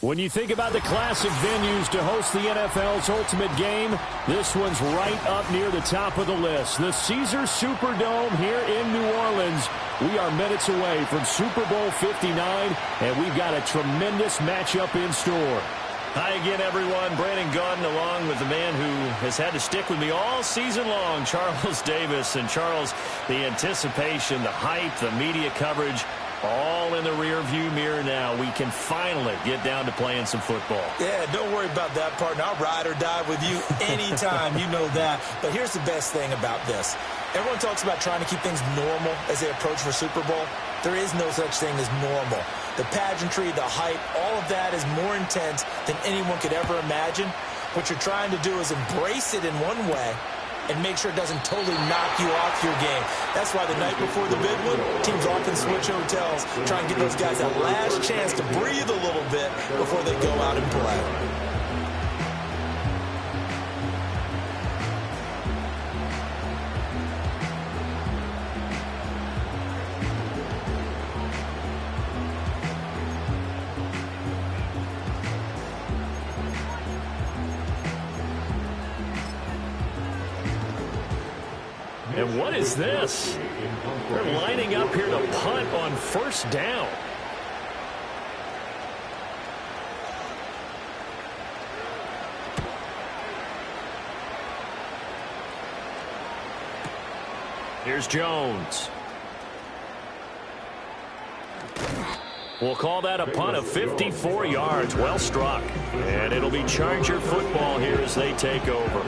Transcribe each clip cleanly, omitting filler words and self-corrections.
When you think about the classic venues to host the NFL's ultimate game, this one's right up near the top of the list. The Caesars Superdome here in New Orleans. We are minutes away from Super Bowl 59, and we've got a tremendous matchup in store. Hi again, everyone. Brandon Gaudin along with the man who has had to stick with me all season long, Charles Davis. And Charles, the anticipation, the hype, the media coverage, all in the rear-view mirror now. We can finally get down to playing some football. Yeah, don't worry about that, partner. I'll ride or die with you anytime. You know that. But here's the best thing about this. Everyone talks about trying to keep things normal as they approach for Super Bowl. There is no such thing as normal. The pageantry, the hype, all of that is more intense than anyone could ever imagine. What you're trying to do is embrace it in one way and make sure it doesn't totally knock you off your game. That's why the night before the big one, teams often switch hotels, try and give those guys that last chance to breathe a little bit before they go out and play. And what is this? They're lining up here to punt on first down. Here's Jones. We'll call that a punt of 54 yards. Well struck. And it'll be Charger football here as they take over.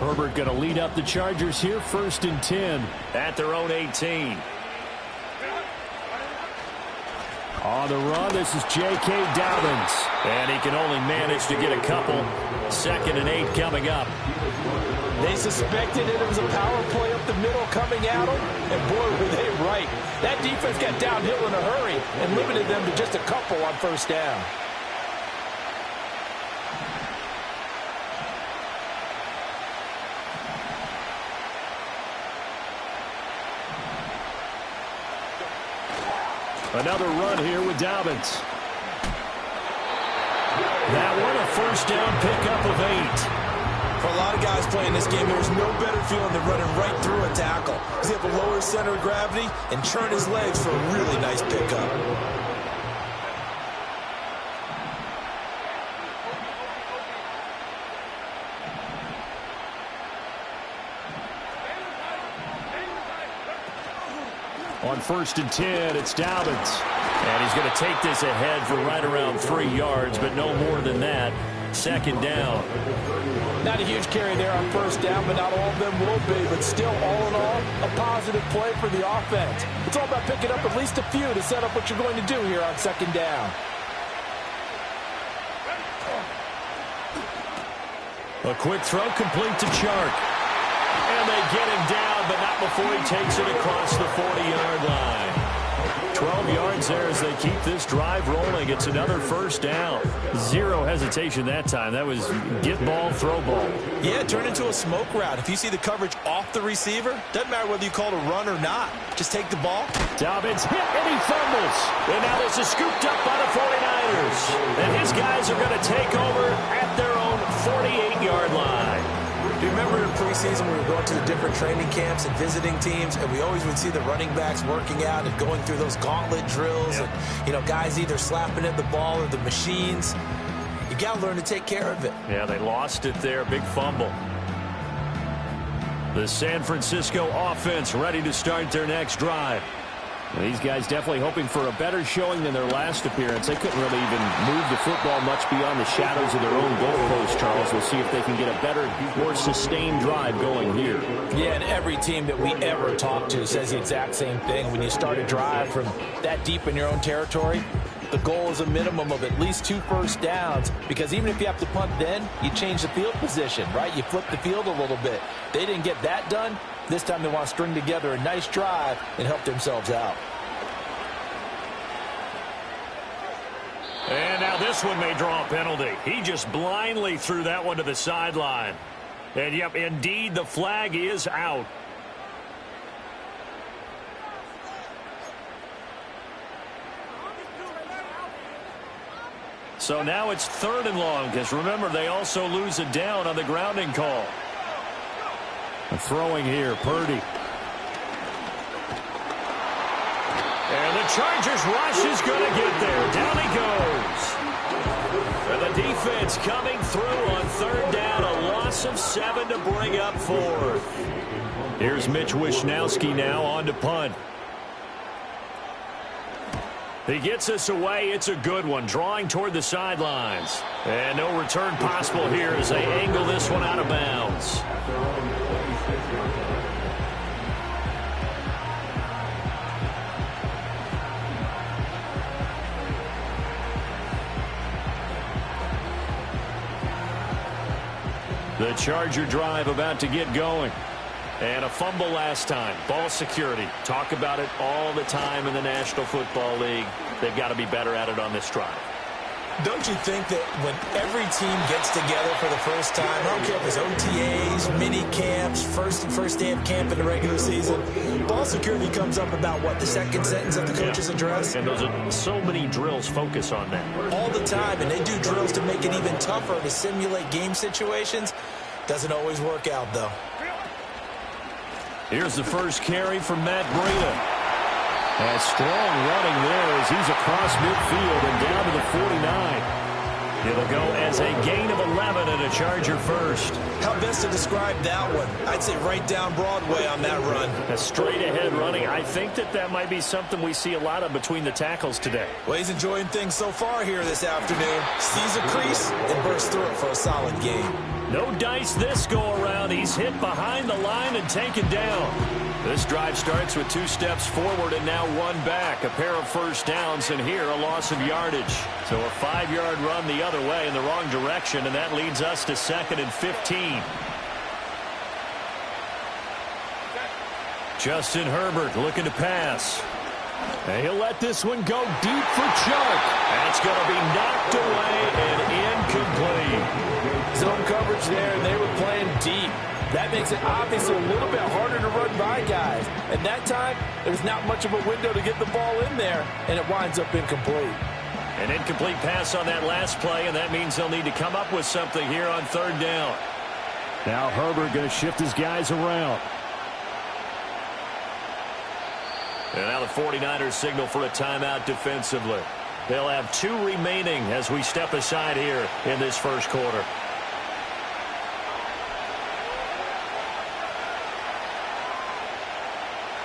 Herbert going to lead up the Chargers here, 1st and 10 at their own 18. On the run, this is J.K. Dobbins. And he can only manage to get a couple. 2nd and 8 coming up. They suspected it was a power play up the middle coming at them, and boy, were they right. That defense got downhill in a hurry and limited them to just a couple on first down. Another run here with Dobbins. That one a first down pickup of 8. For a lot of guys playing this game, there's no better feeling than running right through a tackle. He's able to lower his center of gravity and churn his legs for a really nice pickup. On 1st and 10, it's Dobbins. And he's going to take this ahead for right around 3 yards, but no more than that. 2nd down. Not a huge carry there on first down, but not all of them will be. But still, all in all, a positive play for the offense. It's all about picking up at least a few to set up what you're going to do here on 2nd down. A quick throw complete to Chark. And they get him down, but not before he takes it across the 40-yard line. 12 yards there as they keep this drive rolling. It's another first down. Zero hesitation that time. That was get ball, throw ball. Yeah, turn into a smoke route. If you see the coverage off the receiver, doesn't matter whether you call it a run or not. Just take the ball. Dobbins hit, and he fumbles. And now this is scooped up by the 49ers. And his guys are going to take over at their own 48-yard line. Do you remember in preseason we were going to the different training camps and visiting teams, and we always would see the running backs working out and going through those gauntlet drills, and, you know, guys either slapping at the ball or the machines. You got to learn to take care of it. Yeah, they lost it there. Big fumble. The San Francisco offense ready to start their next drive. And these guys definitely hoping for a better showing than their last appearance. They couldn't really even move the football much beyond the shadows of their own goalpost, Charles. We'll see if they can get a better, more sustained drive going here. Yeah, and every team that we ever talk to says the exact same thing. When you start a drive from that deep in your own territory, the goal is a minimum of at least 2 first downs, because even if you have to punt then, you change the field position, right? You flip the field a little bit. They didn't get that done. This time they want to string together a nice drive and help themselves out. Now this one may draw a penalty. He just blindly threw that one to the sideline. And, yep, indeed, the flag is out. So now it's 3rd and long, because remember, they also lose a down on the grounding call. Throwing here, Purdy. And the Chargers rush is going to get there. Down he goes. And the defense coming through on 3rd down. A loss of 7 to bring up 4th. Here's Mitch Wishnowski now on to punt. He gets us away. It's a good one, drawing toward the sidelines. And no return possible here as they angle this one out of bounds. The Charger drive about to get going. And a fumble last time. Ball security. Talk about it all the time in the National Football League. They've got to be better at it on this drive. Don't you think that when every team gets together for the first time, I don't care if it's OTAs, mini camps, first day of camp in the regular season, ball security comes up about, what, the second sentence of the coach's address? And those are so many drills focus on that. All the time, and they do drills to make it even tougher to simulate game situations. Doesn't always work out, though. Here's the first carry from Matt Breida. A strong running there as he's across midfield and down to the 49. It'll go as a gain of 11 and a Charger first. How best to describe that one? I'd say right down Broadway on that run. A straight-ahead running. I think that might be something we see a lot of between the tackles today. Well, he's enjoying things so far here this afternoon. Sees a crease and bursts through it for a solid game. No dice this go-around. He's hit behind the line and taken down. This drive starts with 2 steps forward and now 1 back. A pair of first downs, and here a loss of yardage. So a 5-yard run the other way in the wrong direction, and that leads us to 2nd and 15. Justin Herbert looking to pass. And he'll let this one go deep for Chuck. That's going to be knocked away and incomplete. Zone coverage there, and they were playing deep. That makes it obviously a little bit harder to run by guys. And that time, there's not much of a window to get the ball in there, and it winds up incomplete. An incomplete pass on that last play, and that means they'll need to come up with something here on 3rd down. Now Herbert going to shift his guys around. And now the 49ers signal for a timeout defensively. They'll have 2 remaining as we step aside here in this first quarter.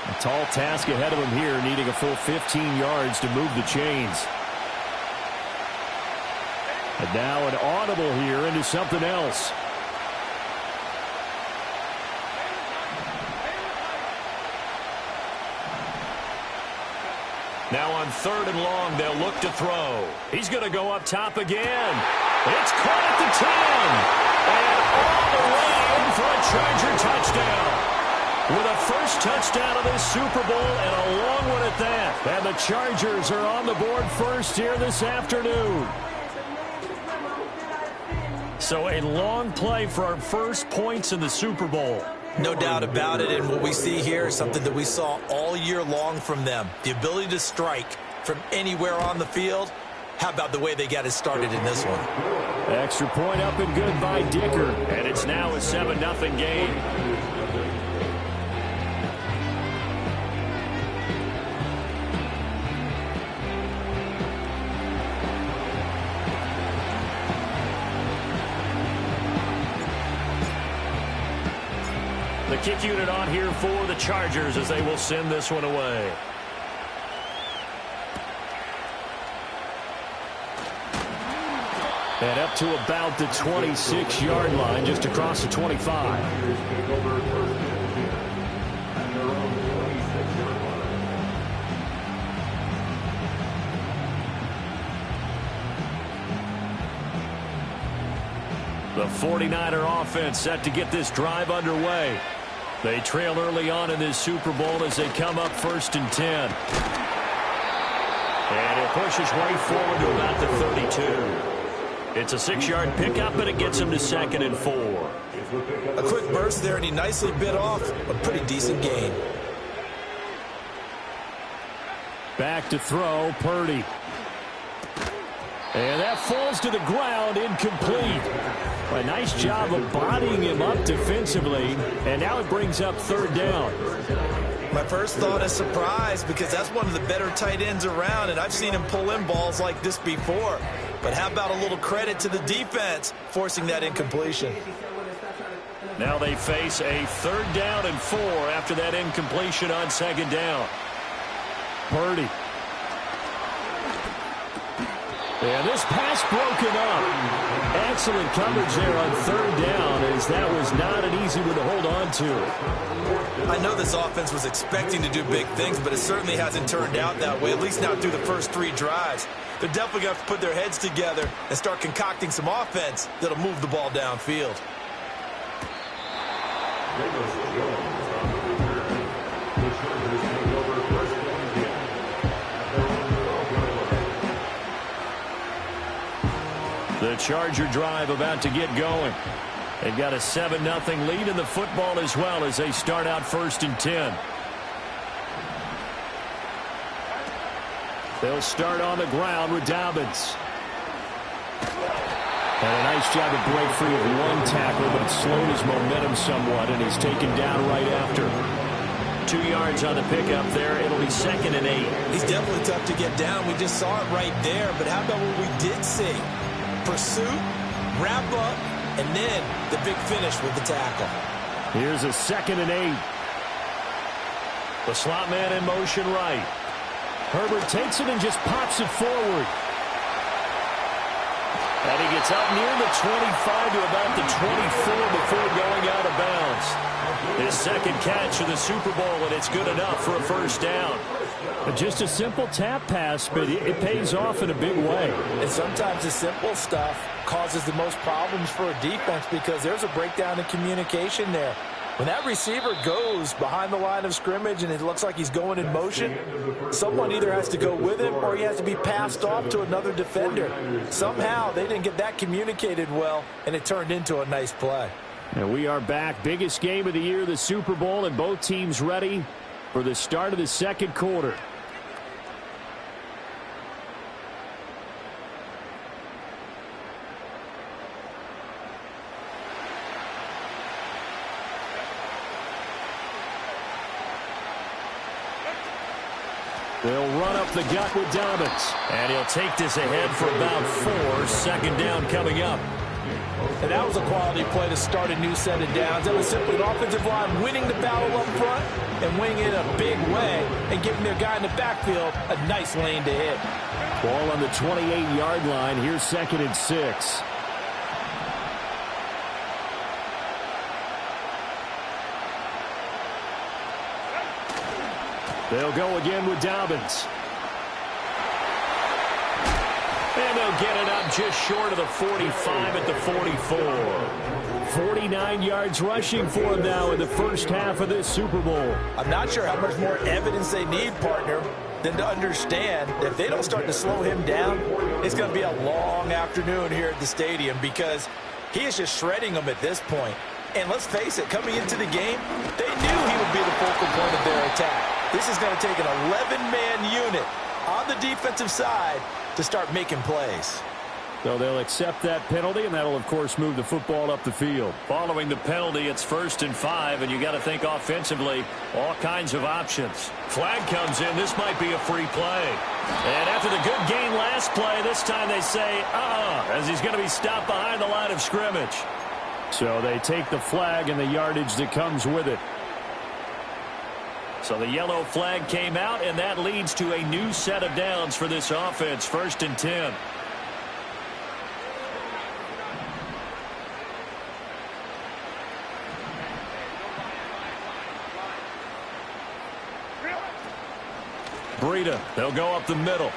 A tall task ahead of him here, needing a full 15 yards to move the chains. And now an audible here into something else. Now on 3rd and long, they'll look to throw. He's going to go up top again. It's caught at the 10. And all the way in for a Charger touchdown. With a first touchdown of this Super Bowl and a long one at that. And the Chargers are on the board first here this afternoon. So a long play for our first points in the Super Bowl. No doubt about it, and what we see here is something that we saw all year long from them. The ability to strike from anywhere on the field. How about the way they got it started in this one? Extra point up and good by Dicker. And it's now a 7-0 game. The kick unit on here for the Chargers as they will send this one away. And up to about the 26-yard line, just across the 25. The 49er offense set to get this drive underway. They trail early on in this Super Bowl as they come up 1st and 10. And if push his way forward to about the 32. It's a 6-yard pickup, and it gets him to 2nd and 4. A quick burst there, and he nicely bit off a pretty decent gain. Back to throw, Purdy. And that falls to the ground, incomplete. A nice job of bodying him up defensively, and now it brings up 3rd down. My first thought is surprise, because that's one of the better tight ends around, and I've seen him pull in balls like this before. But how about a little credit to the defense forcing that incompletion? Now they face a 3rd down and 4 after that incompletion on 2nd down. Purdy. And this pass broken up. Excellent coverage there on 3rd down, as that was not an easy one to hold on to. I know this offense was expecting to do big things, but it certainly hasn't turned out that way, at least not through the first 3 drives. They're definitely going to have to put their heads together and start concocting some offense that'll move the ball downfield. The Charger drive about to get going. They've got a 7-0 lead in the football as well as they start out 1st and 10. They'll start on the ground with Dobbins. And a nice job to break free of 1 tackle, but it slowed his momentum somewhat, and he's taken down right after. 2 yards on the pickup there. It'll be 2nd and 8. He's definitely tough to get down. We just saw it right there, but how about what we did see? Pursuit, wrap up, and then the big finish with the tackle. Here's a 2nd and 8. The slot man in motion right. Herbert takes it and just pops it forward. And he gets up near the 25 to about the 24 before going out of bounds. His 2nd catch of the Super Bowl, and it's good enough for a 1st down. Just a simple tap pass, but it pays off in a big way. And sometimes the simple stuff causes the most problems for a defense because there's a breakdown in communication there. When that receiver goes behind the line of scrimmage and it looks like he's going in motion, someone either has to go with him or he has to be passed off to another defender. Somehow they didn't get that communicated well, and it turned into a nice play. And we are back. Biggest game of the year, the Super Bowl, and both teams ready for the start of the 2nd quarter. They'll run up the gut with Dobbins. And he'll take this ahead for about 4. 2nd down coming up. And that was a quality play to start a new set of downs. That was simply an offensive line winning the battle up front and winning it a big way and giving their guy in the backfield a nice lane to hit. Ball on the 28-yard line. Here's 2nd and 6. They'll go again with Dobbins. And they'll get it up just short of the 45 at the 44. 49 yards rushing for him now in the 1st half of this Super Bowl. I'm not sure how much more evidence they need, partner, than to understand that if they don't start to slow him down, it's going to be a long afternoon here at the stadium because he is just shredding them at this point. And let's face it, coming into the game, they knew he would be the focal point of their attack. This is going to take an 11-man unit on the defensive side to start making plays. So they'll accept that penalty, and that'll, of course, move the football up the field. Following the penalty, it's 1st and 5, and you got to think offensively, all kinds of options. Flag comes in. This might be a free play. And after the good gain last play, this time they say, as he's going to be stopped behind the line of scrimmage. So they take the flag and the yardage that comes with it. So the yellow flag came out, and that leads to a new set of downs for this offense. 1st and 10. Breida, they'll go up the middle.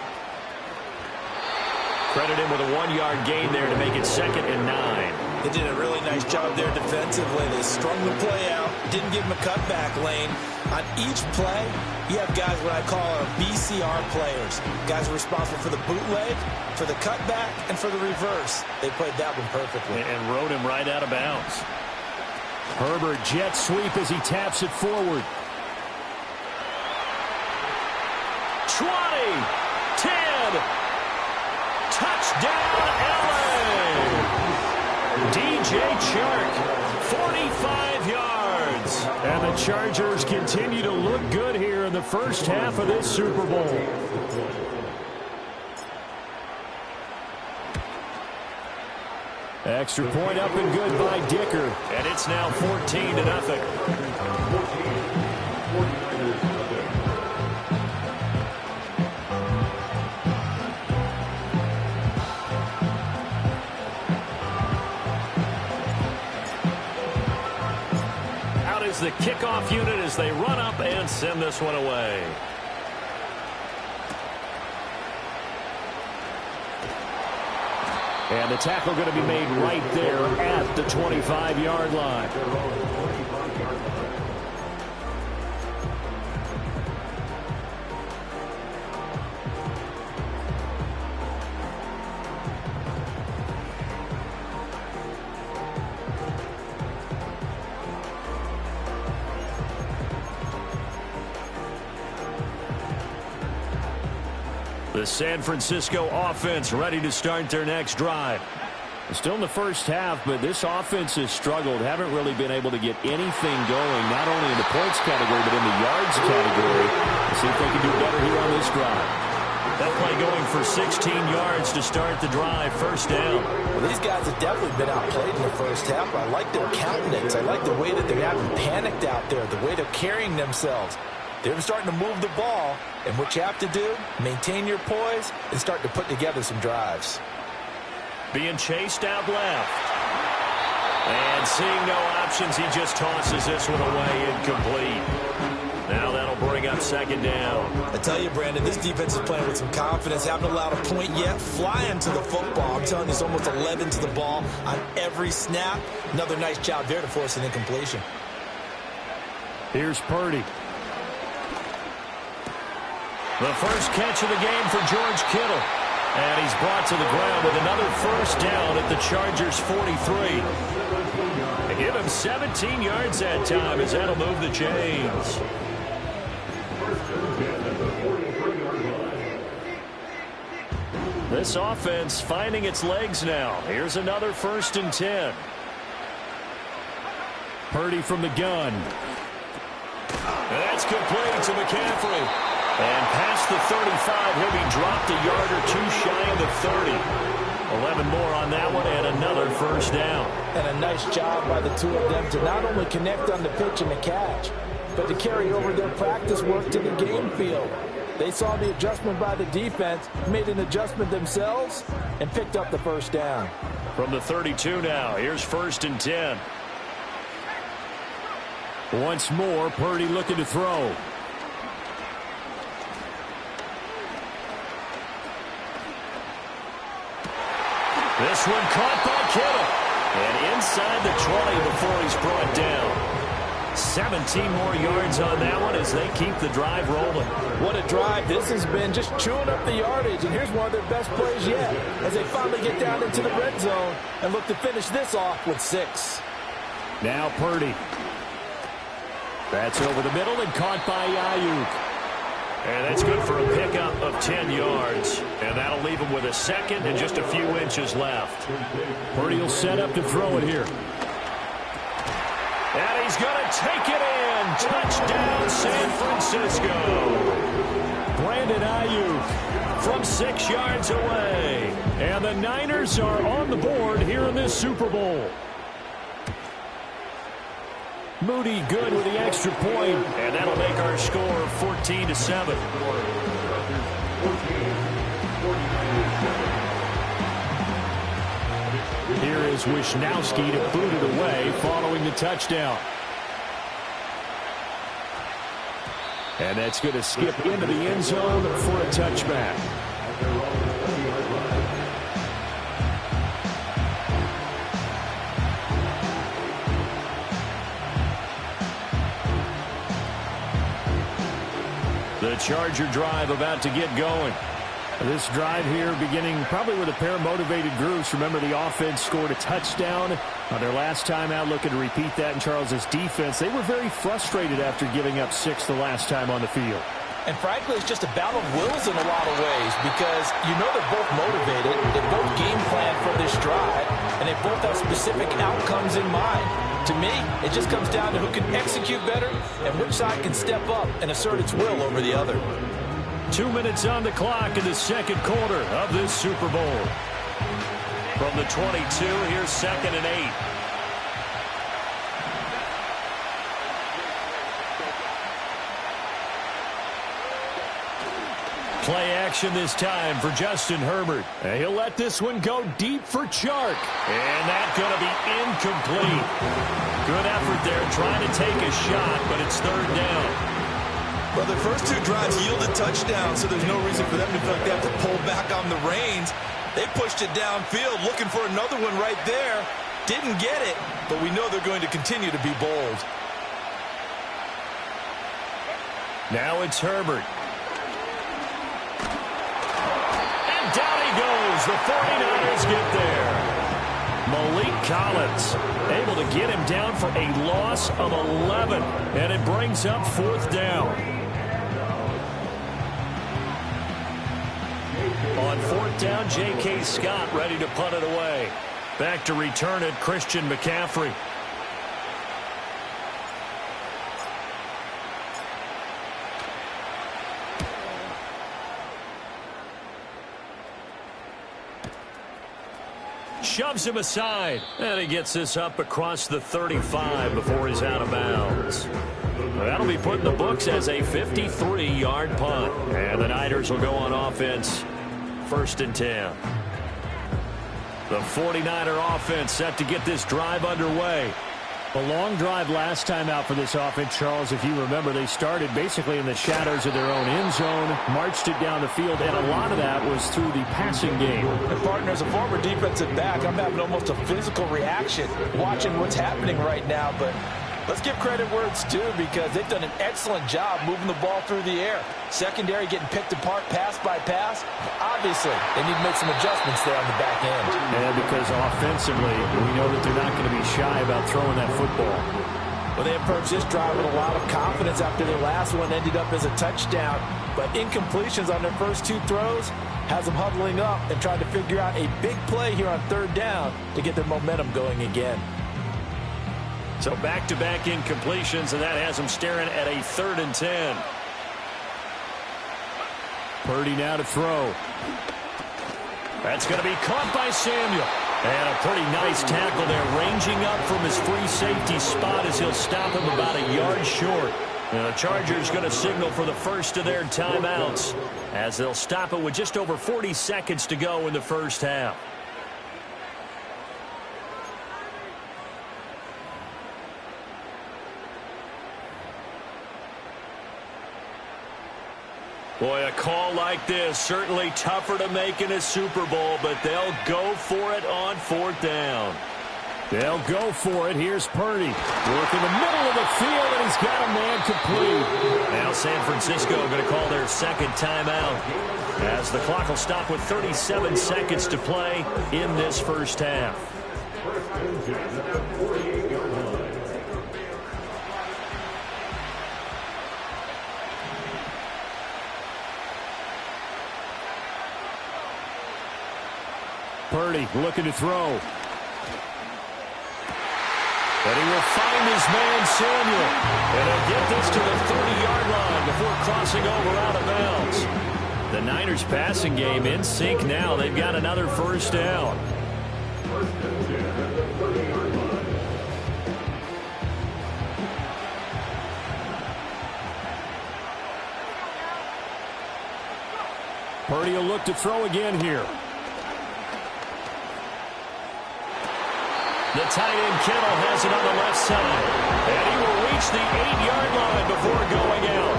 Credit him with a 1-yard gain there to make it 2nd and 9. They did a really nice job there defensively. They strung the play out, didn't give him a cutback lane. On each play, you have guys what I call our BCR players. Guys are responsible for the bootleg, for the cutback, and for the reverse. They played that one perfectly. And rode him right out of bounds. Herbert jet sweep as he taps it forward. 20, 10, touchdown LA! DJ Chark, 45 yards. And the Chargers continue to look good here in the first half of this Super Bowl. Extra point up and good by Dicker. And it's now 14-0. Out is the kickoff unit as they run up and send this one away. And the tackle going to be made right there at the 25-yard line. The San Francisco offense ready to start their next drive. Still in the first half, but this offense has struggled. Haven't really been able to get anything going, not only in the points category, but in the yards category. Let's see if they can do better here on this drive. That play going for 16 yards to start the drive. First down. Well, these guys have definitely been outplayed in the first half. I like their countenance. I like the way that they haven't panicked out there, the way they're carrying themselves. They're starting to move the ball, and what you have to do, maintain your poise and start to put together some drives. Being chased out left. And seeing no options, he just tosses this one away incomplete. Now that'll bring up second down. I tell you, Brandon, this defense is playing with some confidence. Haven't allowed a point yet. Flying to the football. I'm telling you, it's almost 11 to the ball on every snap. Another nice job there to force an incompletion. Here's Purdy. The first catch of the game for George Kittle. And he's brought to the ground with another first down at the Chargers' 43. They give him 17 yards that time as that'll move the chains. This offense finding its legs now. Here's another 1st and 10. Purdy from the gun. That's complete to McCaffrey. And past the 35, he'll be dropped a yard or two shy of the 30. 11 more on that one and another first down. And a nice job by the two of them to not only connect on the pitch and the catch, but to carry over their practice work to the game field. They saw the adjustment by the defense, made an adjustment themselves, and picked up the first down. From the 32 now, here's 1st and 10. Once more, Purdy looking to throw. This one caught by Kittle. And inside the 20 before he's brought down. 17 more yards on that one as they keep the drive rolling. What a drive this has been, just chewing up the yardage. And here's one of their best plays yet as they finally get down into the red zone and look to finish this off with 6. Now Purdy. That's over the middle and caught by Ayuk. And that's good for a pickup of 10 yards. And that'll leave him with a second and just a few inches left. Purdy will set up to throw it here. And he's going to take it in. Touchdown, San Francisco. Brandon Ayuk from 6 yards away. And the Niners are on the board here in this Super Bowl. Moody good with the extra point. And that'll make our score 14-7. Here is Wisnowski to boot it away following the touchdown. And that's going to skip into the end zone for a touchback. Charger drive about to get going. This drive here beginning probably with a pair of motivated groups. Remember, the offense scored a touchdown on their last time out, looking to repeat that in Charles's defense. They were very frustrated after giving up 6 the last time on the field. And frankly, it's just a battle of wills in a lot of ways because you know they're both motivated, they both game plan for this drive, and they both have specific outcomes in mind. To me, it just comes down to who can execute better and which side can step up and assert its will over the other. 2 minutes on the clock in the second quarter of this Super Bowl. From the 22, here's 2nd and 8. Play action this time for Justin Herbert. And he'll let this one go deep for Chark. And that's going to be incomplete. Good effort there trying to take a shot, but it's 3rd down. Well, the first 2 drives yielded touchdowns, so there's no reason for them to feel like they have to pull back on the reins. They pushed it downfield, looking for another one right there. Didn't get it, but we know they're going to continue to be bold. Now it's Herbert. And down he goes. The 49ers get there. Malik Collins able to get him down for a loss of 11. And it brings up 4th down. On 4th down, J.K. Scott ready to punt it away. Back to return it, Christian McCaffrey. Shoves him aside. And he gets this up across the 35 before he's out of bounds. That'll be put in the books as a 53-yard punt. And the Niners will go on offense. 1st and 10. The 49er offense set to get this drive underway. A long drive last time out for this offense, Charles. If you remember, they started basically in the shadows of their own end zone, marched it down the field, and a lot of that was through the passing game. And partner, as a former defensive back, I'm having almost a physical reaction watching what's happening right now, but let's give credit where it's due because they've done an excellent job moving the ball through the air. Secondary getting picked apart pass by pass. Obviously, they need to make some adjustments there on the back end. And because offensively, we know that they're not going to be shy about throwing that football. Well, they approached this drive with a lot of confidence after their last one ended up as a touchdown. But incompletions on their first 2 throws has them huddling up and trying to figure out a big play here on 3rd down to get their momentum going again. So back-to-back incompletions, and that has them staring at a 3rd and 10. Purdy now to throw. That's going to be caught by Samuel. And a pretty nice tackle there, ranging up from his free safety spot as he'll stop him about a yard short. And the Chargers going to signal for the first of their timeouts as they'll stop it with just over 40 seconds to go in the first half. Boy, a call like this, certainly tougher to make in a Super Bowl, but they'll go for it on 4th down. They'll go for it. Here's Purdy. Work in the middle of the field, and he's got a man complete. Now San Francisco going to call their 2nd timeout as the clock will stop with 37 seconds to play in this first half. Purdy looking to throw. But he will find his man, Samuel. And he'll get this to the 30-yard line before crossing over out of bounds. The Niners passing game in sync now. They've got another first down. Purdy will look to throw again here. The tight end Kittle has it on the left side. And he will reach the 8-yard line before going out.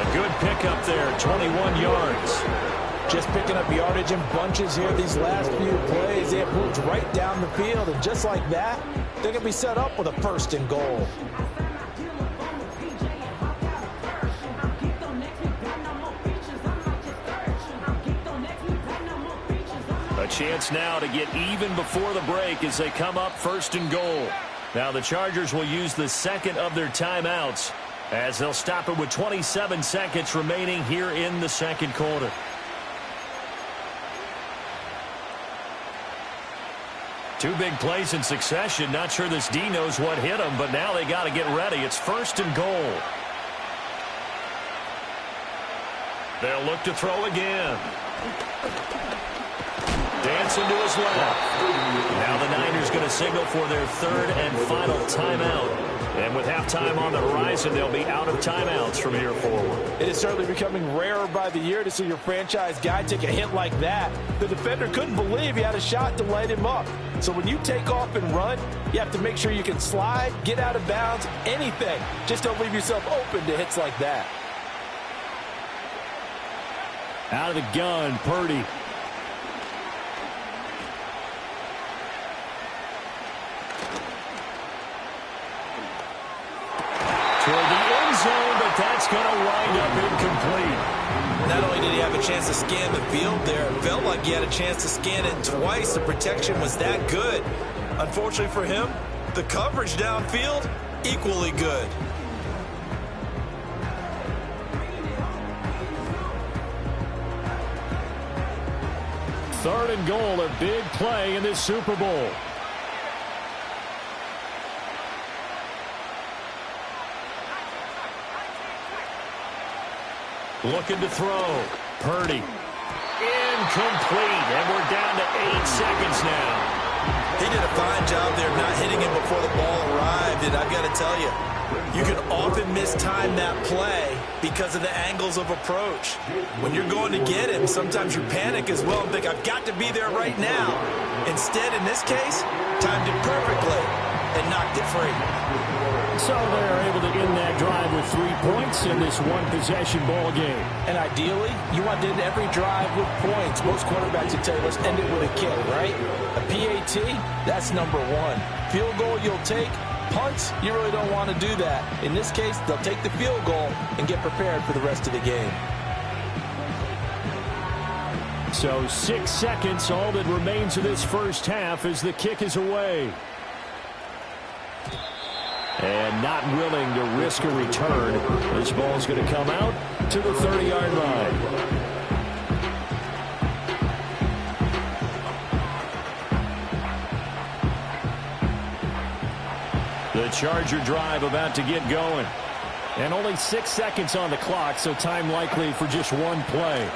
A good pickup there, 21 yards. Just picking up yardage in bunches here these last few plays. They have moved right down the field, and just like that, they're going to be set up with a 1st and goal. chance now to get even before the break as they come up 1st and goal. Now the Chargers will use the second of their timeouts as they'll stop it with 27 seconds remaining here in the second quarter. Two big plays in succession. Not sure this D knows what hit him, but now they got to get ready. It's 1st and goal. They'll look to throw again. Dancing to his left. Now the Niners going to signal for their 3rd and final timeout. And with halftime on the horizon, they'll be out of timeouts from here forward. It is certainly becoming rarer by the year to see your franchise guy take a hit like that. The defender couldn't believe he had a shot to light him up. So when you take off and run, you have to make sure you can slide, get out of bounds, anything. Just don't leave yourself open to hits like that. Out of the gun, Purdy. Toward the end zone, but that's going to wind up incomplete. Not only did he have a chance to scan the field there, it felt like he had a chance to scan it twice. The protection was that good. Unfortunately for him, the coverage downfield, equally good. Third and goal, a big play in this Super Bowl. Looking to throw. Purdy. Incomplete. And we're down to 8 seconds now. He did a fine job there of not hitting him before the ball arrived. And I've got to tell you, you can often mistime that play because of the angles of approach. When you're going to get him, sometimes you panic as well and think, I've got to be there right now. Instead, in this case, timed it perfectly and knocked it free. So they're able to end that drive with 3 points in this one-possession ball game. And ideally, you want to end every drive with points. Most quarterbacks would tell you, let's end it with a kick, right? A PAT, that's number 1. Field goal you'll take. Punts, you really don't want to do that. In this case, they'll take the field goal and get prepared for the rest of the game. So 6 seconds, all that remains of this first half as the kick is away. And not willing to risk a return. This ball's going to come out to the 30-yard line. The Charger drive about to get going. And only 6 seconds on the clock, so time likely for just one play.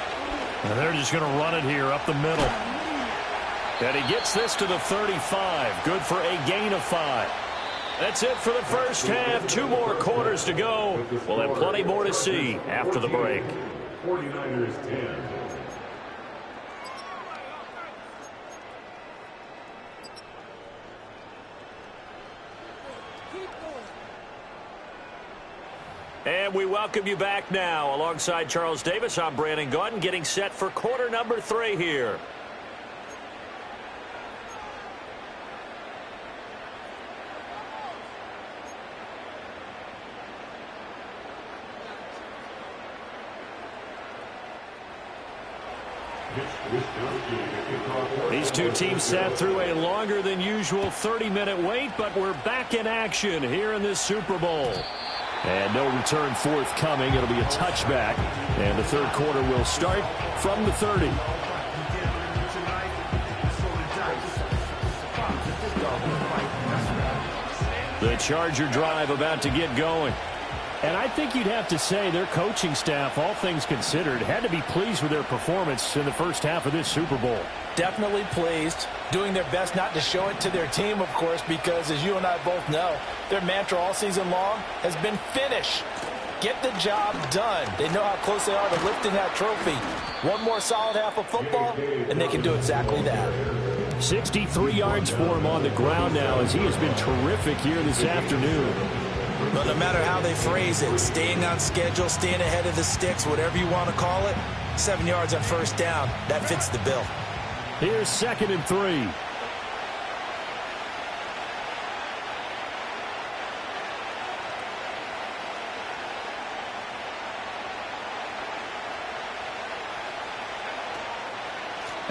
And they're just going to run it here up the middle. And he gets this to the 35. Good for a gain of 5. That's it for the first half. 2 more quarters to go. We'll have plenty more to see after the break. 49ers 10. And we welcome you back now. Alongside Charles Davis, I'm Brandon Gaudin, getting set for quarter number 3 here. These two teams sat through a longer than usual 30-minute wait, but we're back in action here in this Super Bowl. And no return forthcoming. It'll be a touchback. And the third quarter will start from the 30. The Charger drive about to get going. And I think you'd have to say their coaching staff, all things considered, had to be pleased with their performance in the first half of this Super Bowl. Definitely pleased, doing their best not to show it to their team, of course, because as you and I both know, their mantra all season long has been finish. Get the job done. They know how close they are to lifting that trophy. One more solid half of football, and they can do exactly that. 63 yards for him on the ground now as he has been terrific here this afternoon. But no matter how they phrase it, staying on schedule, staying ahead of the sticks, whatever you want to call it, 7 yards on first down, that fits the bill. Here's 2nd and 3.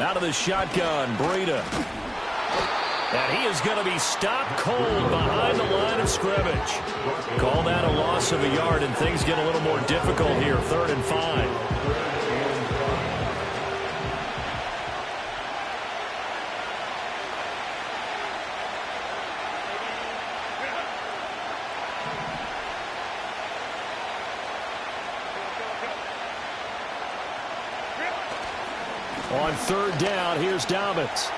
Out of the shotgun, Breida. And he is going to be stopped cold behind the line of scrimmage. Call that a loss of a yard, and things get a little more difficult here. 3rd and 5. On 3rd down, here's Dobbins.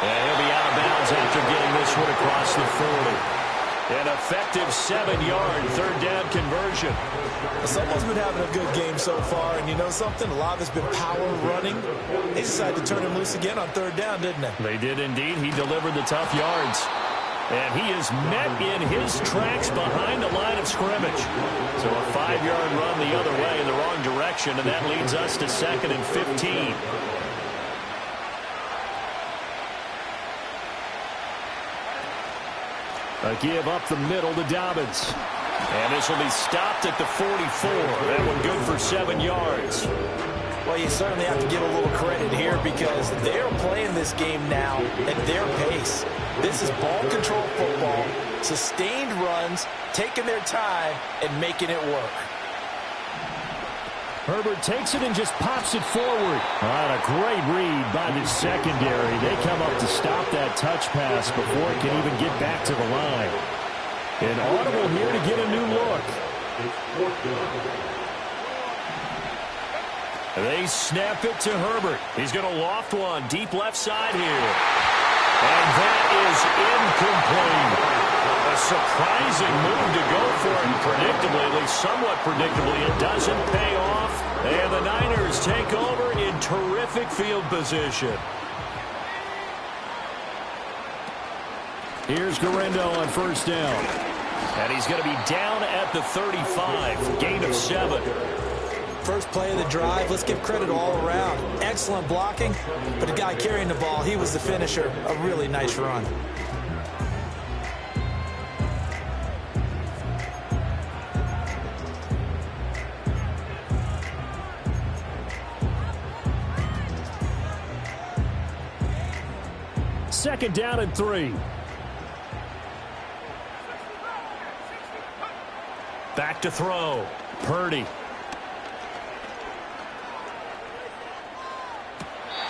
And he'll be out of bounds after getting this one across the 40. An effective 7-yard 3rd down conversion. Someone's been having a good game so far, and you know something? A lot of it's been power running. They decided to turn him loose again on 3rd down, didn't they? They did indeed. He delivered the tough yards. And he is met in his tracks behind the line of scrimmage. So a 5-yard run the other way in the wrong direction, and that leads us to 2nd and 15. A give up the middle to Dobbins. And this will be stopped at the 44. That one good for 7 yards. Well, you certainly have to give a little credit here because they're playing this game now at their pace. This is ball control football, sustained runs, taking their time, and making it work. Herbert takes it and just pops it forward. A great read by the secondary. They come up to stop that touch pass before it can even get back to the line. An audible here to get a new look. They snap it to Herbert. He's going to loft one deep left side here. And that is incomplete. A surprising move to go for it. Predictably, at least somewhat predictably, it doesn't pay off. And the Niners take over in terrific field position. Here's Guerrero on 1st down. And he's going to be down at the 35. Gain of 7. First play of the drive, let's give credit all around. Excellent blocking, but the guy carrying the ball, he was the finisher. A really nice run. Second down and 3. Back to throw. Purdy.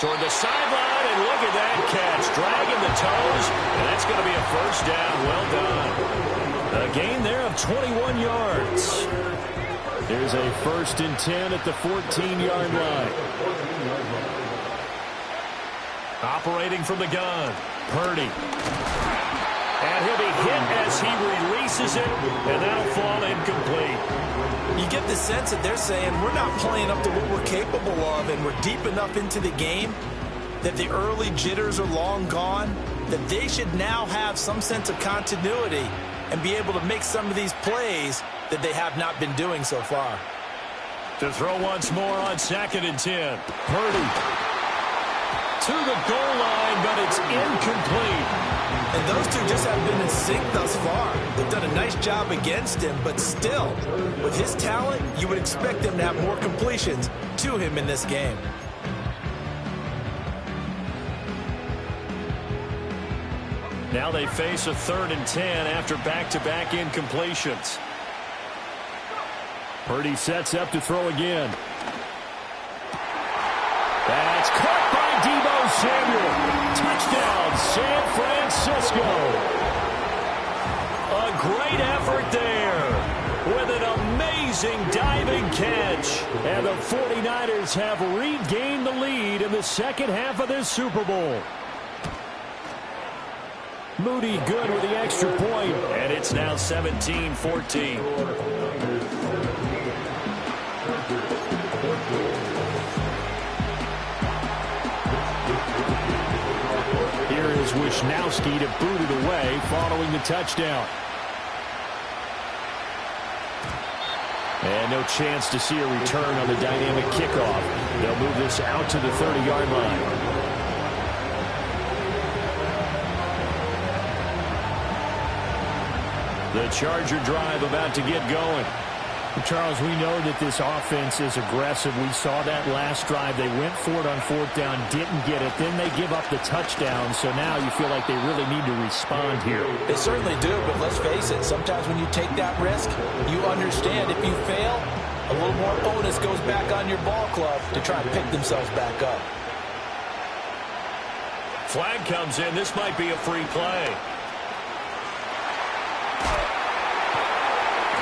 Toward the sideline, and look at that catch. Dragging the toes, and that's going to be a 1st down. Well done. A gain there of 21 yards. Here's a 1st and 10 at the 14-yard line. Operating from the gun, Purdy. And he'll be hit as he releases it, and that'll fall incomplete. You get the sense that they're saying we're not playing up to what we're capable of, and we're deep enough into the game that the early jitters are long gone, that they should now have some sense of continuity and be able to make some of these plays that they have not been doing so far. To throw once more on 2nd and 10. Purdy to the goal line, but it's incomplete. And those two just have been in sync thus far. They've done a nice job against him, but still, with his talent, you would expect them to have more completions to him in this game. Now they face a 3rd and 10 after back-to-back incompletions. Purdy sets up to throw again. That's caught by Deebo Samuel. Touchdown, San Francisco. A great effort there with an amazing diving catch. And the 49ers have regained the lead in the second half of this Super Bowl. Moody good with the extra point, and it's now 17-14. Here is Wisnowski to boot it away following the touchdown. And no chance to see a return on the dynamic kickoff. They'll move this out to the 30-yard line. The Charger drive about to get going. Charles, we know that this offense is aggressive. We saw that last drive. They went for it on fourth down, didn't get it. Then they give up the touchdown. So now you feel like they really need to respond here. They certainly do, but let's face it. Sometimes when you take that risk, you understand if you fail, a little more onus goes back on your ball club to try and pick themselves back up. Flag comes in. This might be a free play.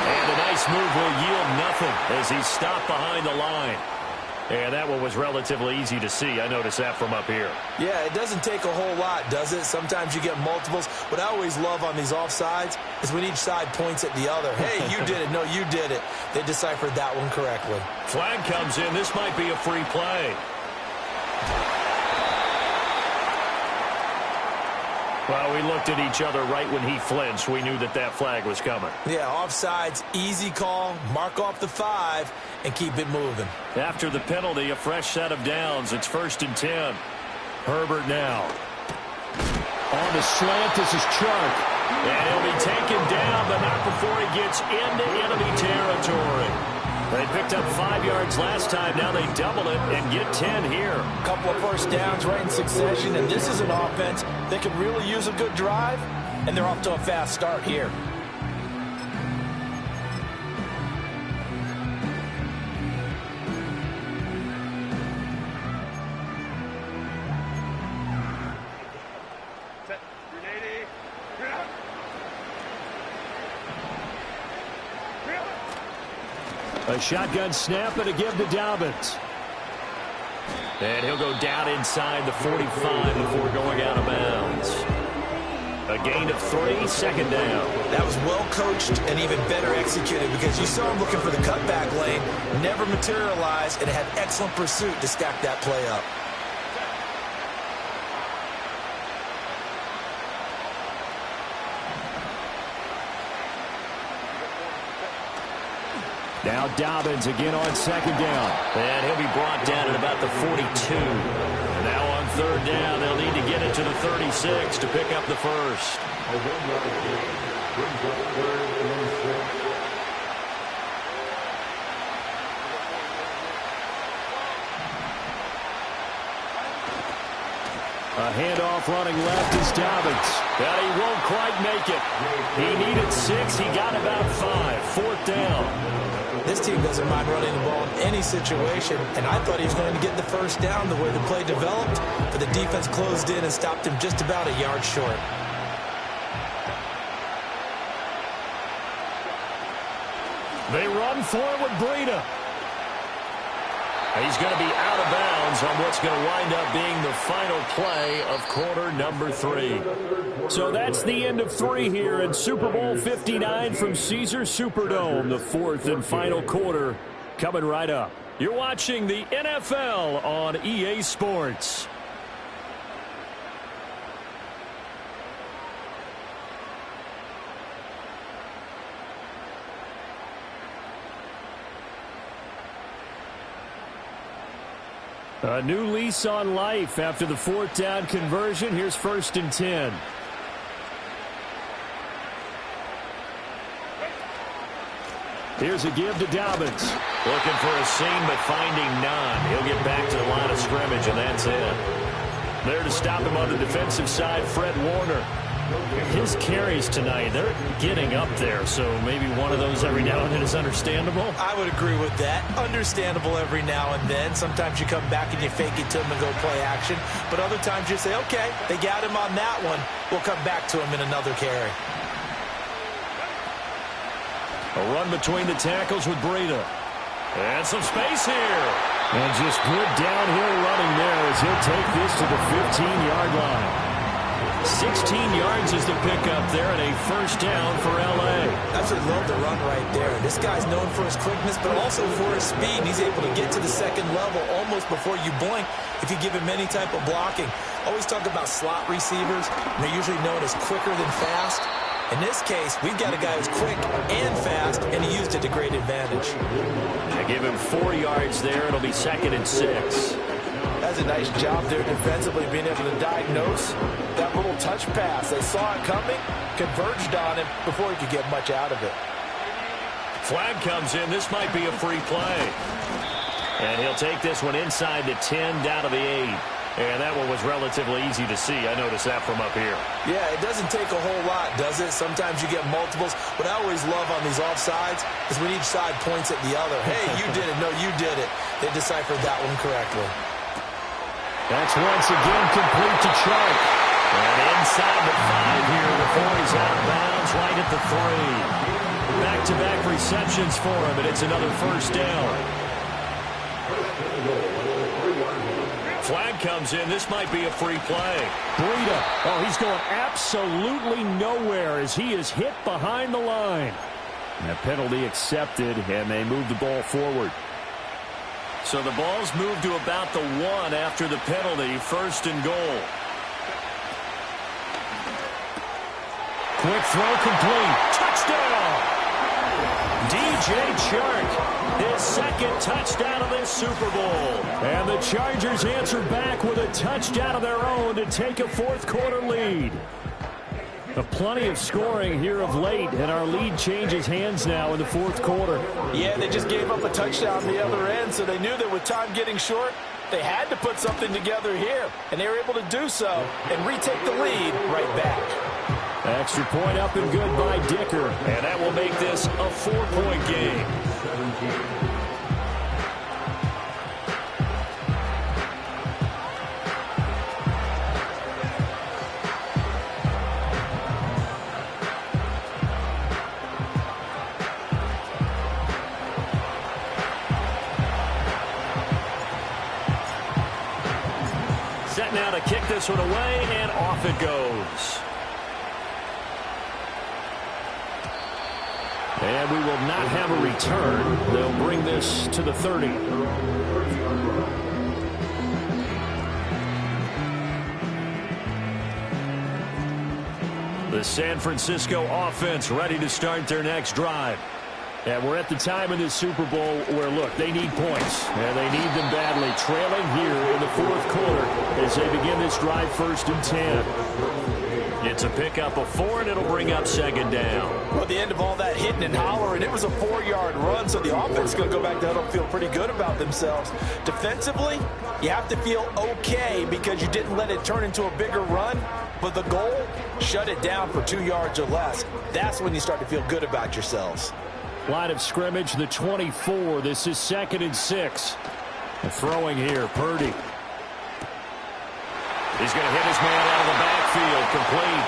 And a nice move will yield nothing as he's stopped behind the line. And that one was relatively easy to see. I noticed that from up here. Yeah, it doesn't take a whole lot, does it? Sometimes you get multiples. What I always love on these offsides is when each side points at the other. Hey, you did it. No, you did it. They deciphered that one correctly. Flag comes in. This might be a free play. Well, we looked at each other right when he flinched. We knew that that flag was coming. Yeah, offsides, easy call, mark off the 5, and keep it moving. After the penalty, a fresh set of downs. It's 1st and 10. Herbert now. On the slant, this is Chark. And he'll be taken down, but not before he gets into enemy territory. They picked up 5 yards last time. Now they double it and get 10 here. A couple of first downs right in succession, and this is an offense that could really use a good drive, and they're off to a fast start here. A shotgun snap and a give to Dobbins. And he'll go down inside the 45 before going out of bounds. A gain of 3, 2nd down. That was well coached and even better executed because you saw him looking for the cutback lane, never materialized, and had excellent pursuit to stack that play up. Now Dobbins again on 2nd down. And he'll be brought down at about the 42. And now on 3rd down, they'll need to get it to the 36 to pick up the first. A handoff running left is Dobbins. But he won't quite make it. He needed 6. He got about 5. 4th down. This team doesn't mind running the ball in any situation, and I thought he was going to get the first down the way the play developed, but the defense closed in and stopped him just about a yard short. They run for it with Breida. He's going to be out of bounds on what's going to wind up being the final play of quarter number 3. So that's the end of 3 here in Super Bowl 59 from Caesars Superdome. The 4th and final quarter coming right up. You're watching the NFL on EA Sports. A new lease on life after the 4th down conversion. Here's 1st and 10. Here's a give to Dobbins. Looking for a seam, but finding none. He'll get back to the line of scrimmage, and that's it. There to stop him on the defensive side, Fred Warner. His carries tonight, they're getting up there, so maybe one of those every now and then is understandable. I would agree with that. Understandable every now and then. Sometimes you come back and you fake it to him and go play action. But other times you say, okay, they got him on that one. We'll come back to him in another carry. A run between the tackles with Breida. And some space here. And just good downhill running there as he'll take this to the 15-yard line. 16 yards is the pickup there and a first down for L.A. Absolutely love the run right there. This guy's known for his quickness, but also for his speed. And he's able to get to the second level almost before you blink if you give him any type of blocking. Always talk about slot receivers. And they're usually known as quicker than fast. In this case, we've got a guy who's quick and fast, and he used it to great advantage. They give him 4 yards there. It'll be 2nd and 6. That's a nice job there defensively, being able to diagnose that little touch pass. They saw it coming, converged on him before he could get much out of it. Flag comes in. This might be a free play. And he'll take this one inside the 10, down to the 8. And that one was relatively easy to see. I noticed that from up here. Yeah, it doesn't take a whole lot, does it? Sometimes you get multiples. What I always love on these offsides is when each side points at the other. Hey, you did it. No, you did it. They deciphered that one correctly. That's once again complete to Chark. And inside the 5 here before he's out of bounds, right at the 3. Back-to-back receptions for him, and it's another first down. Flag comes in. This might be a free play. Breida. Oh, he's going absolutely nowhere as he is hit behind the line. And a penalty accepted, and they move the ball forward. So the ball's moved to about the 1 after the penalty. First and goal. Quick throw complete. Touchdown! DJ Chark, his second touchdown of this Super Bowl. And the Chargers answer back with a touchdown of their own to take a fourth-quarter lead. Plenty of scoring here of late, and our lead changes hands now in the fourth quarter. Yeah, they just gave up a touchdown on the other end, so they knew that with time getting short, they had to put something together here, and they were able to do so and retake the lead right back. Extra point up and good by Dicker. And that will make this a 4-point game. Set now to kick this one away, and off it goes. And we will not have a return. They'll bring this to the 30. The San Francisco offense ready to start their next drive. And we're at the time in this Super Bowl where, look, they need points. And they need them badly. Trailing here in the fourth quarter as they begin this drive, 1st and 10. It's a pickup of 4, and it'll bring up 2nd down. Well, at the end of all that hitting and hollering, it was a 4-yard run, so the offense is going to go back to huddle and feel pretty good about themselves. Defensively, you have to feel okay because you didn't let it turn into a bigger run, but the goal, shut it down for 2 yards or less. That's when you start to feel good about yourselves. Line of scrimmage, the 24. This is 2nd and 6. Throwing here, Purdy. He's going to hit his man out of the backfield, complete.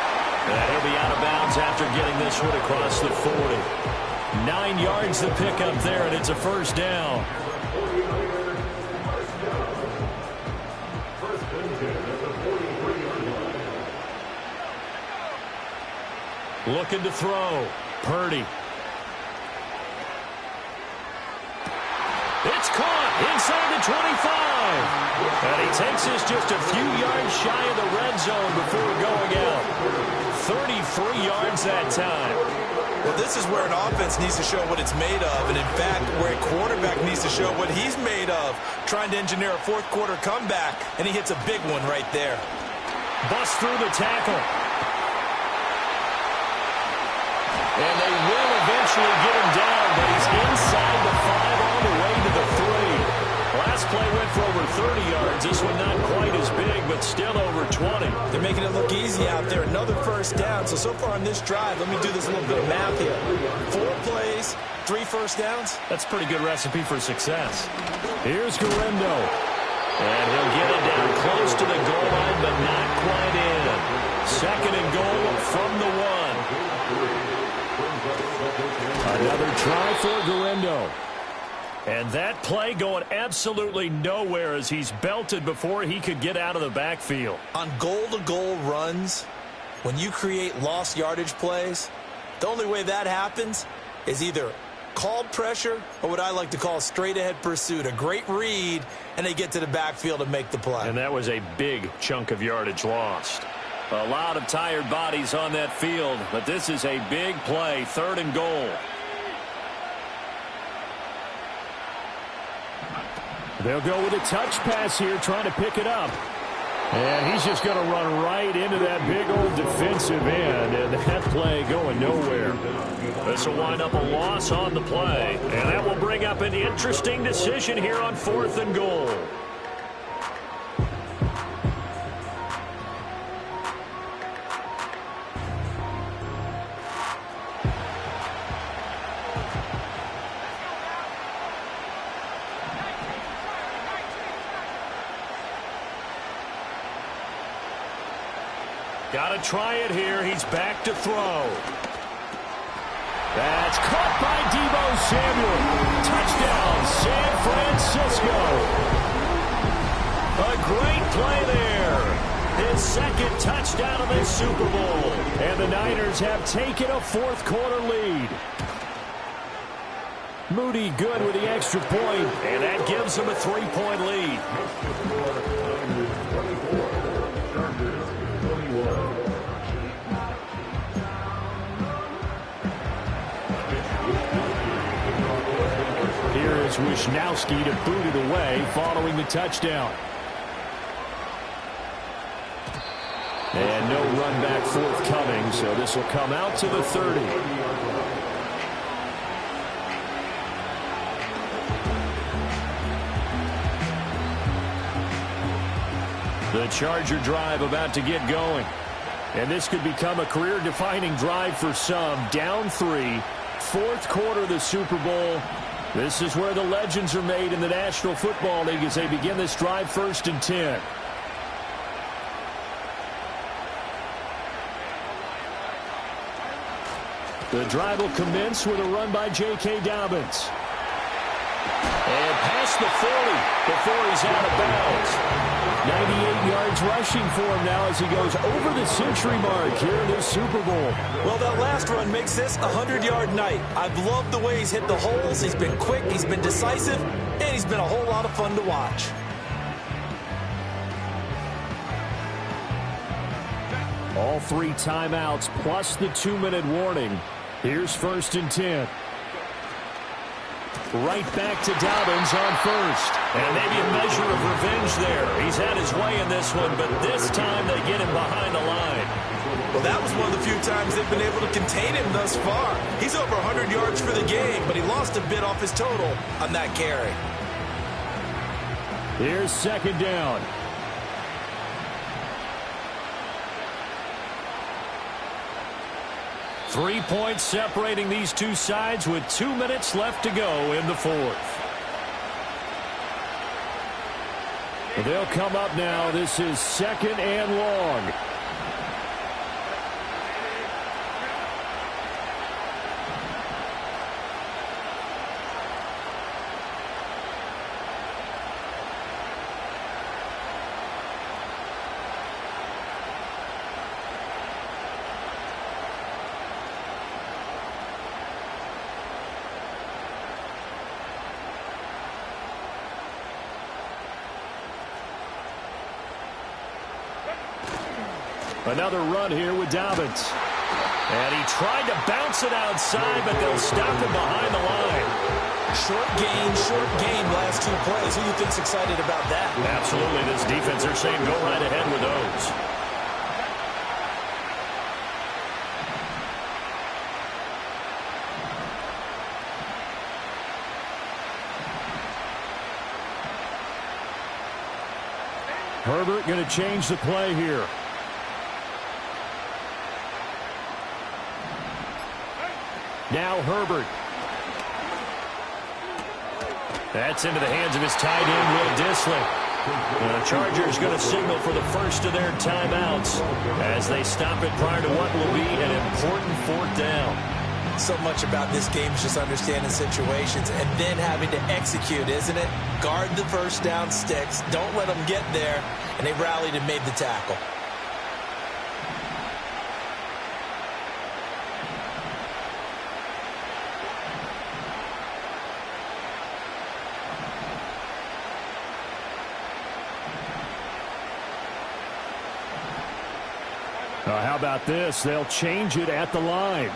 And he'll be out of bounds after getting this one across the 40. 9 yards to pick up there, and it's a first down. Looking to throw. Purdy. It's caught inside the 25. And he takes us just a few yards shy of the red zone before going out. 33 yards that time. Well, this is where an offense needs to show what it's made of. And, in fact, where a quarterback needs to show what he's made of. Trying to engineer a fourth-quarter comeback. And he hits a big one right there. Bust through the tackle. And they will eventually get him down, but he's inside the 5 on the way to the 3. Last play went for over 30 yards. This one not quite as big, but still over 20. They're making it look easy out there. Another first down. So far on this drive, let me do this little bit of math here. 4 plays, 3 first downs. That's a pretty good recipe for success. Here's Guerrero. And he'll get it down close to the goal line, but not quite in. 2nd and goal from the 1. Another try for Guerrero. And that play going absolutely nowhere as he's belted before he could get out of the backfield. On goal-to-goal runs, when you create lost yardage plays, the only way that happens is either called pressure or what I like to call straight-ahead pursuit. A great read, and they get to the backfield and make the play. And that was a big chunk of yardage lost. A lot of tired bodies on that field, but this is a big play, 3rd and goal. They'll go with a touch pass here, trying to pick it up. And he's just going to run right into that big old defensive end, and that play going nowhere. This will wind up a loss on the play, and that will bring up an interesting decision here on 4th and goal. Got to try it here. He's back to throw. That's caught by Deebo Samuel. Touchdown, San Francisco. A great play there. His second touchdown of this Super Bowl. And the Niners have taken a fourth-quarter lead. Moody good with the extra point. And that gives him a 3-point lead. Here is Wisnowski to boot it away following the touchdown. And no run back forthcoming, so this will come out to the 30. The Charger drive about to get going. And this could become a career-defining drive for some. Down 3, fourth quarter of the Super Bowl. This is where the legends are made in the National Football League as they begin this drive 1st and 10. The drive will commence with a run by J.K. Dobbins. And past the 40 before he's out of bounds. 98 yards rushing for him now as he goes over the century mark here in this Super Bowl. Well, that last run makes this a 100-yard night. I've loved the way he's hit the holes. He's been quick, he's been decisive, and he's been a whole lot of fun to watch. All 3 timeouts plus the 2-minute warning. Here's 1st and 10. Right back to Dobbins on first. And maybe a measure of revenge there. He's had his way in this one, but this time they get him behind the line. Well, that was one of the few times they've been able to contain him thus far. He's over 100 yards for the game, but he lost a bit off his total on that carry. Here's 2nd down. Three points separating these two sides with 2 minutes left to go in the 4th. They'll come up now. This is 2nd and long. Another run here with Dobbins. And he tried to bounce it outside, but they'll stop him behind the line. Short gain last 2 plays. Who do you think's excited about that? Absolutely. This defense, they're saying go right ahead with those. Herbert going to change the play here. Now Herbert. That's into the hands of his tight end, Will Dissly. And the Chargers going to signal for the first of their timeouts as they stop it prior to what will be an important 4th down. So much about this game is just understanding situations and then having to execute, isn't it? Guard the first down sticks. Don't let them get there. And they rallied and made the tackle. How about this? They'll change it at the line.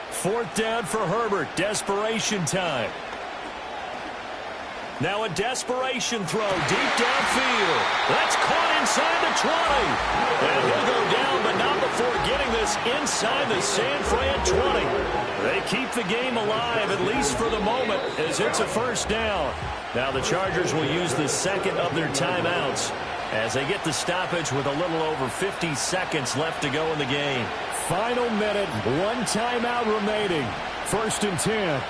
Fourth down for Herbert. Desperation time. Now a desperation throw deep downfield. That's caught inside the 20. And he'll go down, but not before getting this inside the San Fran 20. They keep the game alive, at least for the moment, as it's a first down. Now the Chargers will use the second of their timeouts as they get the stoppage with a little over 50 seconds left to go in the game. Final minute, one timeout remaining. 1st and 10.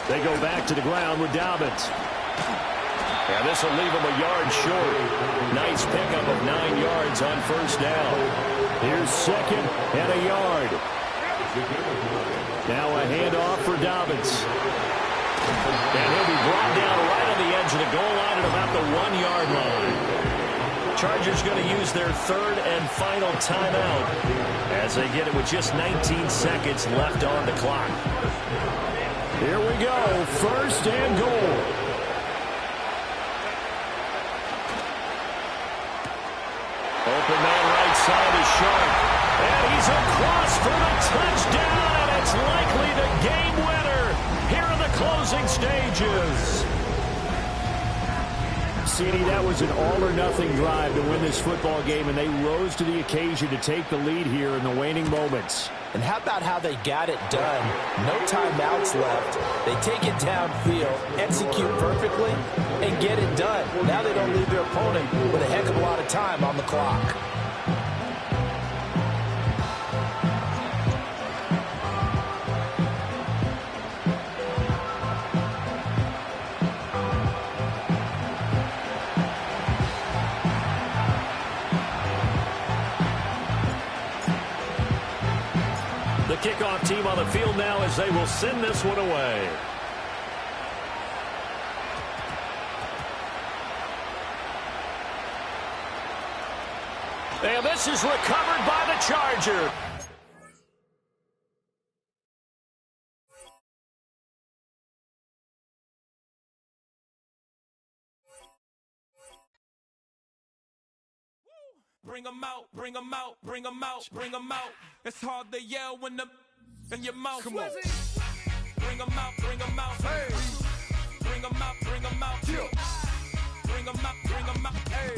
They go back to the ground with Dobbins. And this will leave him a yard short. Nice pickup of 9 yards on first down. Here's second and a yard. Now a handoff for Dobbins. And he'll be brought down right on the edge of the goal line at about the 1-yard line. Chargers going to use their third and final timeout as they get it with just 19 seconds left on the clock. Here we go, 1st and goal. Open man right side is Sharp. And he's across for the touchdown, and it's likely the game winner here in the closing stages. CD, that was an all-or-nothing drive to win this football game, and they rose to the occasion to take the lead here in the waning moments. And how about how they got it done? No timeouts left. They take it downfield, execute perfectly, and get it done. Now they don't leave their opponent with a heck of a lot of time on the clock. The kickoff team on the field now as they will send this one away. And this is recovered by the Charger. Bring them out, bring them out, bring them out, bring them out. It's hard to yell when the in your mouth. Come on. Bring them out, bring them out. Hey. Bring them out, bring them out. Yeah. Bring them out, bring them out. Hey.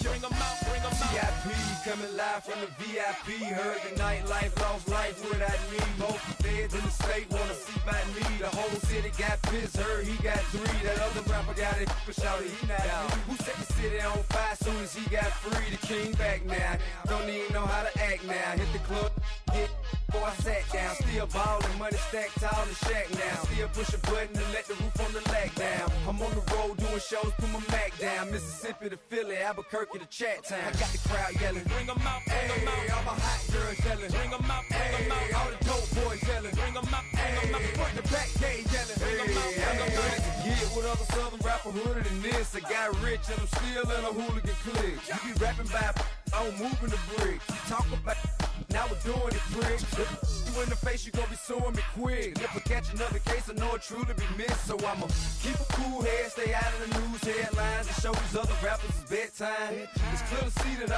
Bring them out, bring them out. VIP coming live from the VIP. Heard the nightlife, lost life without me. Most feds in the state wanna see by me. The whole city got pissed, heard he got 3. That other rapper got it, but shouted he not out. Who set the city on fire soon as he got free? The king back now, don't even know how to act now. Hit the club, hit before I sat down. Still ballin', money stacked tall in shack now. Still push a button to let the roof on the lag down. I'm on the road doing shows, put my Mac down. Mississippi to Philly, Albuquerque to Chat Town. I got the crowd yelling, bring them out, bring them out. All my hot girls yelling, bring them out, bring them out. All the dope boys yelling, bring them out, bring them out. Front the back gate yelling, bring them out, bring them out. To get with other southern rapper hooded than this. I got rich and I'm still in a hooligan clique. You be rapping by, I'm moving the bricks. You talk about, now we're doing it quick. You in the face, you gon' be suing me quick. If I catch another case, I know it truly be missed. So I'ma keep a cool head, stay out of the news headlines, and show these other rappers it's bedtime. It's clear to see that